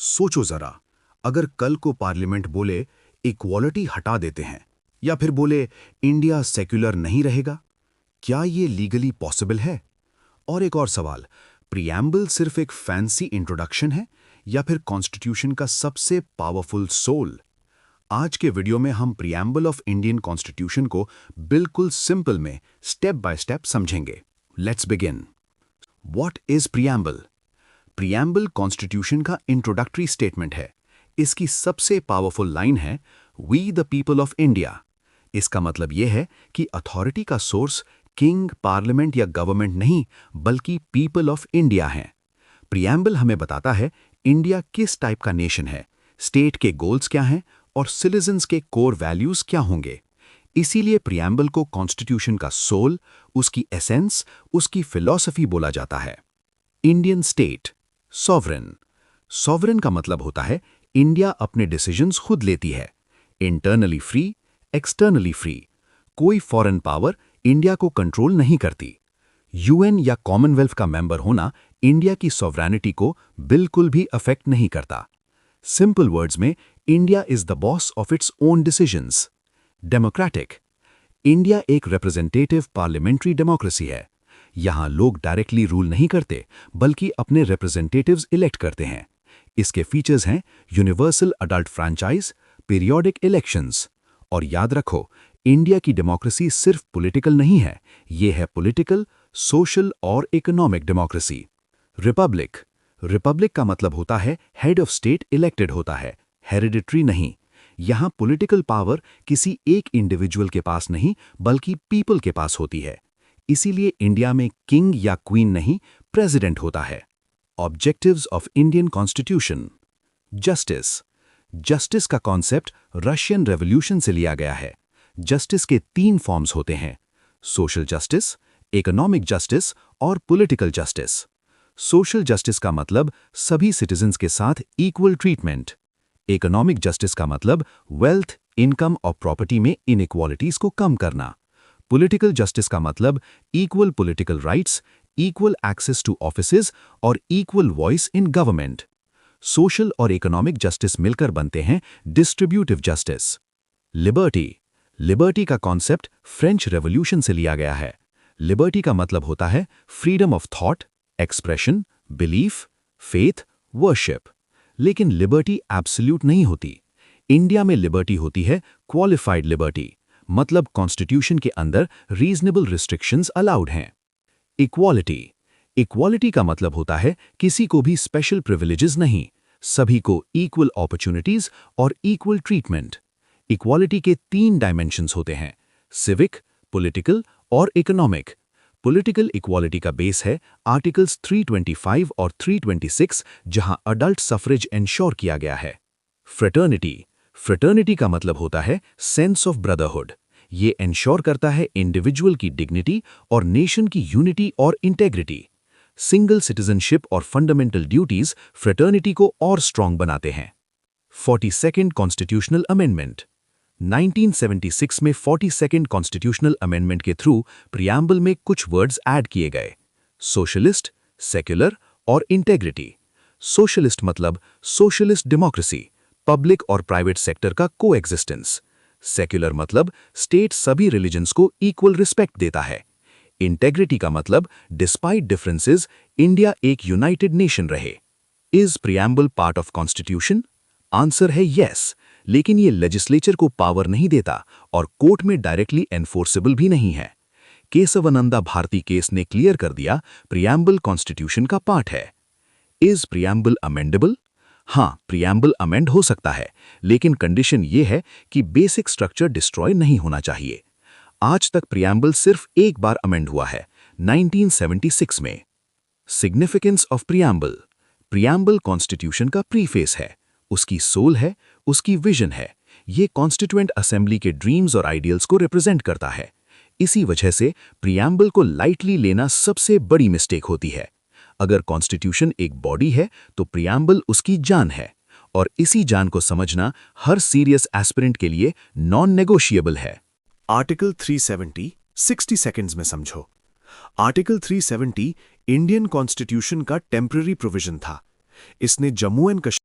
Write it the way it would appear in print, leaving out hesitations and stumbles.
सोचो जरा, अगर कल को पार्लियामेंट बोले इक्वालिटी हटा देते हैं या फिर बोले इंडिया सेक्युलर नहीं रहेगा, क्या ये लीगली पॉसिबल है? और एक और सवाल, प्रीएम्बल सिर्फ एक फैंसी इंट्रोडक्शन है या फिर कॉन्स्टिट्यूशन का सबसे पावरफुल सोल? आज के वीडियो में हम प्रीएम्बल ऑफ इंडियन कॉन्स्टिट्यूशन को बिल्कुल सिंपल में स्टेप बाय स्टेप समझेंगे। Let's begin. What is preamble? Preamble constitution का इंट्रोडक्टरी स्टेटमेंट है। इसकी सबसे पावरफुल लाइन है, we the people of India. इसका मतलब यह है कि अथॉरिटी का सोर्स किंग, पार्लियामेंट या गवर्नमेंट नहीं, बल्कि पीपल ऑफ इंडिया है। प्रीएम्बल हमें बताता है इंडिया किस टाइप का नेशन है, स्टेट के गोल्स क्या हैं और सिटीजन्स के कोर वैल्यूज क्या होंगे। इसीलिए प्रीएम्बल को कॉन्स्टिट्यूशन का सोल, उसकी एसेंस, उसकी फिलॉसफी बोला जाता है। Indian state, sovereign. सॉवरेन का मतलब होता है इंडिया अपने डिसीजंस खुद लेती है, इंटरनली फ्री, एक्सटर्नली फ्री। कोई फॉरेन पावर इंडिया को कंट्रोल नहीं करती। यूएन या कॉमनवेल्थ का मेंबर होना इंडिया की सॉवरेनिटी को बिल्कुल भी अफेक्ट नहीं करता। सिंपल वर्ड्स में, India is the boss of its own decisions. Democratic. India एक रिप्रेजेंटेटिव पार्लियामेंट्री डेमोक्रेसी है। यहां लोग डायरेक्टली रूल नहीं करते, बल्कि अपने रिप्रेजेंटेटिव्स इलेक्ट करते हैं। इसके फीचर्स हैं universal adult franchise, periodic elections. और याद रखो, इंडिया की डेमोक्रेसी सिर्फ पॉलिटिकल नहीं है, ये है पॉलिटिकल, सोशल और इकोनॉमिक डेमोक्रेसी। रिपब्लिक। रिपब्लिक का मतलब होता है हेड ऑफ स्टेट इलेक्टेड होता है, हेरिडिटरी नहीं। यहां पॉलिटिकल पावर किसी एक इंडिविजुअल के पास नहीं, बल्कि पीपल के पास होती है। इसीलिए इंडिया में किंग या क्वीन नहीं, प्रेसिडेंट होता है। Objectives of Indian constitution. Justice. Justice का कॉन्सेप्ट रशियन रेवोल्यूशन से लिया गया है। जस्टिस के 3 फॉर्म्स होते हैं, सोशल जस्टिस, इकोनॉमिक जस्टिस और पॉलिटिकल जस्टिस। सोशल जस्टिस का मतलब सभी सिटीजन्स के साथ इक्वल ट्रीटमेंट। इकोनॉमिक जस्टिस का मतलब वेल्थ, इनकम और प्रॉपर्टी में इनइक्वालिटीज को कम करना। पॉलिटिकल जस्टिस का मतलब equal political rights, equal access to offices और equal voice in government. Social और इकोनॉमिक जस्टिस मिलकर बनते हैं डिस्ट्रीब्यूटिव जस्टिस। लिबर्टी। लिबर्टी का कॉन्सेप्ट फ्रेंच रेवोल्यूशन से लिया गया है। लिबर्टी का मतलब होता है freedom of thought, expression, belief, faith, worship. लेकिन लिबर्टी एब्सोल्यूट नहीं होती। इंडिया में लिबर्टी होती है क्वालिफाइड लिबर्टी, मतलब कॉन्स्टिट्यूशन के अंदर रीजनेबल रिस्ट्रिक्शंस अलाउड हैं। इक्वालिटी। इक्वालिटी का मतलब होता है किसी को भी स्पेशल प्रिविलेजेस नहीं, सभी को इक्वल अपॉर्चुनिटीज और इक्वल ट्रीटमेंट। इक्वालिटी के 3 डायमेंशंस होते हैं, सिविक, पॉलिटिकल और इकोनॉमिक। पॉलिटिकल इक्वालिटी का बेस है आर्टिकल्स 325 और 326, जहां अडल्ट सफरेज एंश्योर किया गया है। फ्रेटर्निटी। फ्रेटर्निटी का मतलब होता है सेंस ऑफ ब्रदरहुड। ये एंश्योर करता है इंडिविजुअल की डिग्निटी और नेशन की यूनिटी और इंटेग्रिटी। सिंगल सिटीजनशिप और फंडामेंटल ड्यूटीज फ्रेटर्निटी को और स्ट्रांग बनाते हैं। 42nd constitutional amendment. 1976 में 42nd कॉन्स्टिट्यूशनल अमेंडमेंट के थ्रू प्रीएम्बल में कुछ वर्ड्स ऐड किए गए, सोशलिस्ट, सेक्युलर और इंटेग्रिटी। सोशलिस्ट मतलब सोशलिस्ट डेमोक्रेसी, पब्लिक और प्राइवेट सेक्टर का कोएग्जिस्टेंस। सेक्युलर मतलब स्टेट सभी रिलीजन्स को इक्वल रिस्पेक्ट देता है। इंटेग्रिटी का मतलब डिस्पाइट डिफरेंसेस, इंडिया एक यूनाइटेड नेशन रहे। Is preamble part of constitution? Answer है यस, लेकिन ये लेजिस्लेचर को पावर नहीं देता और कोर्ट में डायरेक्टली एनफोर्सेबल भी नहीं है। केशवानंदा भारती केस ने क्लियर कर दिया प्रीएम्बल कॉन्स्टिट्यूशन का पार्ट है। Is preamble amendable? हाँ, प्रीएम्बल अमेंड हो सकता है, लेकिन कंडीशन ये है कि बेसिक स्ट्रक्चर डिस्ट्रॉय नहीं होना चाहिए। आज तक प्रीएम्बल सिर्फ एक बार अमेंड हुआ है, 1976 में। Significance of preamble. Preamble constitution का प्रीफेस है, उसकी सोल है, उसकी विजन है। ये कॉन्स्टिट्यूएंट असेंबली के ड्रीम्स और आइडियल्स को रिप्रेजेंट करता है। इसी वजह से प्रीएम्बल को लाइटली लेना सबसे बड़ी मिस्टेक होती है। अगर कॉन्स्टिट्यूशन एक बॉडी है तो प्रीएम्बल उसकी जान है, और इसी जान को समझना हर सीरियस एस्पिरेंट के लिए नॉन नेगोशिएबल है। आर्टिकल 370 60 सेकंड्स में समझो। आर्टिकल 370 इंडियन कॉन्स्टिट्यूशन का टेम्पररी प्रोविजन था। इसने जम्मू एंड कश्मीर